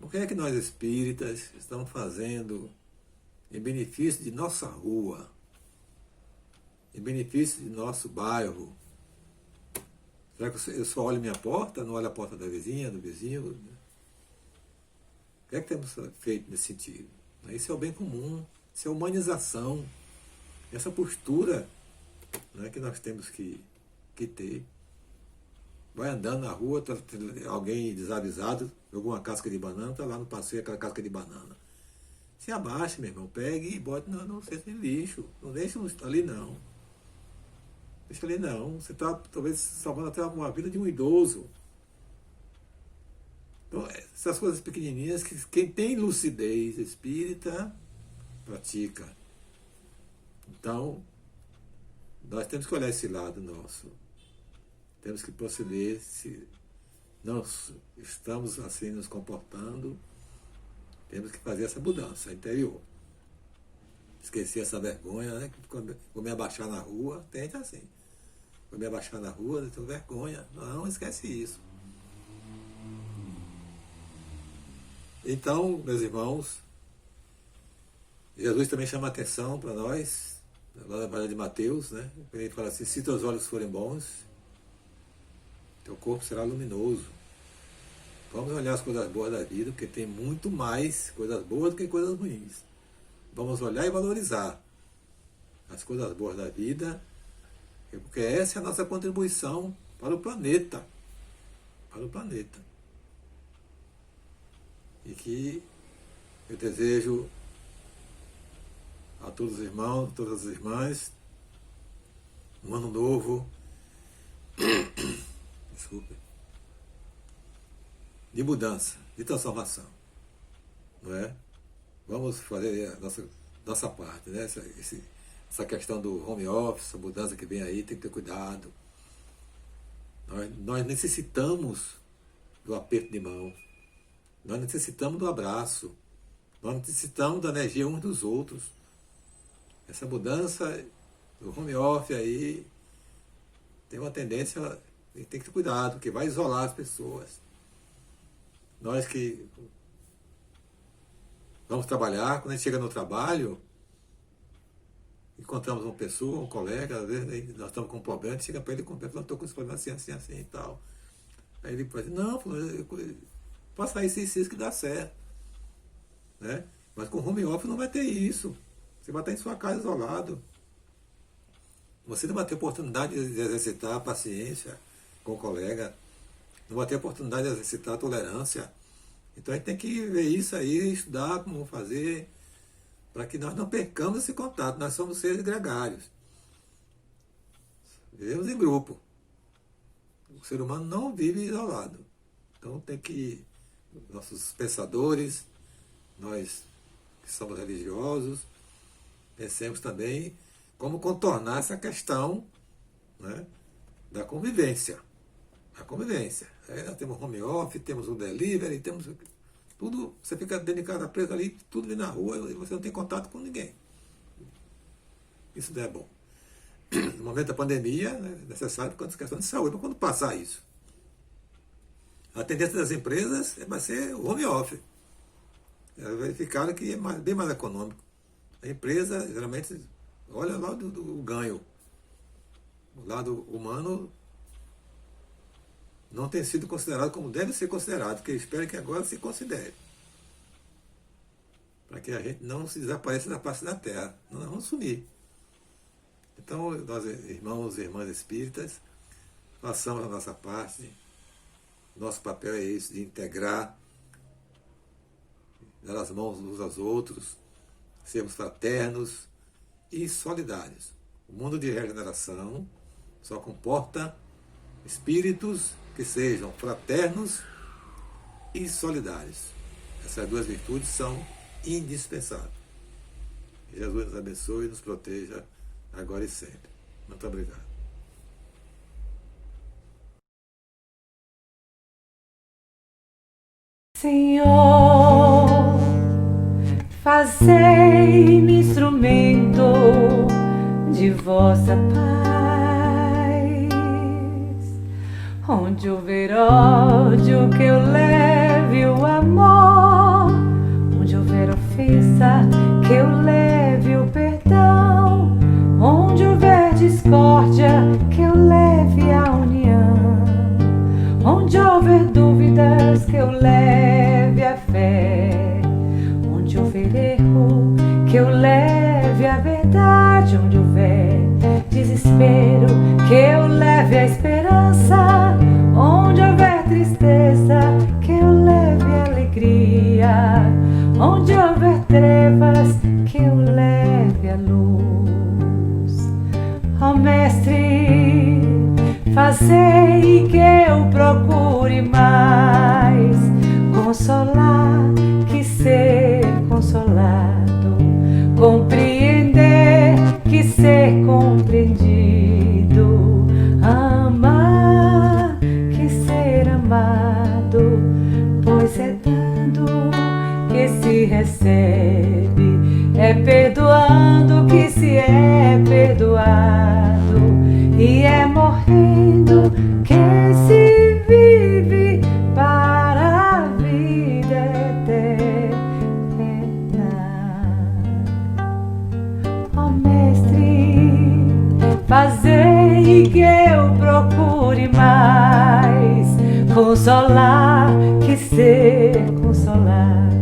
O que é que nós espíritas estamos fazendo em benefício de nossa rua, em benefício de nosso bairro? Será que eu só olho minha porta, não olho a porta da vizinha, do vizinho? O que é que temos feito nesse sentido? Isso é o bem comum, isso é a humanização, essa postura, né, que nós temos que ter. Vai andando na rua, tá alguém desavisado, jogou uma casca de banana, está lá no passeio aquela casca de banana. Se abaixe, meu irmão, pegue e bote no cesto de lixo. Não deixe ali não. Deixa ali não. Você está talvez salvando até a vida de um idoso. Então, essas coisas pequenininhas que quem tem lucidez espírita pratica. Então, nós temos que olhar esse lado nosso. Temos que proceder, se nós estamos assim nos comportando, temos que fazer essa mudança interior. Esquecer essa vergonha, né? Vou me abaixar na rua, tente assim. Vou me abaixar na rua, eu tenho vergonha. Não, esquece isso. Então, meus irmãos, Jesus também chama a atenção para nós, lá na Evangelho de Mateus, né? Ele fala assim: se teus olhos forem bons, Teu corpo será luminoso. Vamos olhar as coisas boas da vida, porque tem muito mais coisas boas do que coisas ruins. Vamos olhar e valorizar as coisas boas da vida, porque essa é a nossa contribuição para o planeta. Para o planeta. E que eu desejo a todos os irmãos, todas as irmãs, um ano novo, desculpe, de mudança, de transformação, não é? Vamos fazer a nossa parte, né? Essa questão do home office, a mudança que vem aí, tem que ter cuidado. Nós necessitamos do aperto de mão, nós necessitamos do abraço, nós necessitamos da energia uns dos outros. Essa mudança do home office aí tem uma tendência, tem que ter cuidado, que vai isolar as pessoas. Nós que vamos trabalhar, quando a gente chega no trabalho, encontramos uma pessoa, um colega, às vezes nós estamos com um problema, a gente chega para ele e conversa, eu estou com esse problema assim, assim, assim e tal. Aí ele pode dizer, não, faça isso que dá certo. Né? Mas com home office não vai ter isso. Você vai estar em sua casa isolado. Você não vai ter oportunidade de exercitar a paciência com o colega, não vai ter oportunidade de exercitar a tolerância. Então a gente tem que ver isso aí, estudar como fazer, para que nós não percamos esse contato. Nós somos seres gregários. Vivemos em grupo. O ser humano não vive isolado. Então tem que, nossos pensadores, nós que somos religiosos, pensemos também como contornar essa questão, né, da convivência. A convivência. Aí nós temos home office, temos o delivery, temos tudo, você fica dentro de casa preso ali, tudo ali na rua, e você não tem contato com ninguém. Isso não é bom. No momento da pandemia, é necessário por questão de saúde, mas quando passar isso, a tendência das empresas vai ser o home office. Elas verificaram que é bem mais econômico. A empresa, geralmente, olha lá do ganho. O lado humano não tem sido considerado como deve ser considerado, porque eu espero que agora se considere. Para que a gente não se desapareça da face da terra. Não, nós vamos sumir. Então, nós, irmãos e irmãs espíritas, façamos a nossa parte. Nosso papel é esse, de integrar, dar as mãos uns aos outros, sermos fraternos e solidários. O mundo de regeneração só comporta espíritos que sejam fraternos e solidários. Essas duas virtudes são indispensáveis. Que Jesus nos abençoe e nos proteja agora e sempre. Muito obrigado. Senhor, fazei-me instrumento de vossa paz. Onde houver ódio, que eu leve o amor. Onde houver ofensa, que eu leve o perdão. Onde houver discórdia, que eu leve a união. Onde houver dúvidas, que eu leve a fé. Onde houver erro, que eu leve a verdade. Onde houver desespero, que eu leve a esperança. Onde houver tristeza, que eu leve a alegria. Onde houver trevas, que eu leve a luz. Ó Mestre, fazei que eu procure mais consolar que ser consolado, compreender que ser compreendido, amar que ser amado, pois é dando que se recebe, é perdoando que se é perdoado, e é morrendo que se vive para a vida eterna. Ó Mestre, fazei que eu procure mais consolar que ser consolado,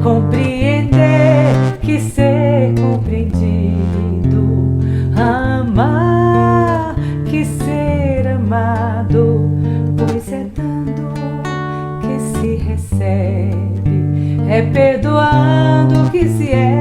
compreender que ser compreendido, amar que ser amado, pois é dando que se recebe, é perdoando que se é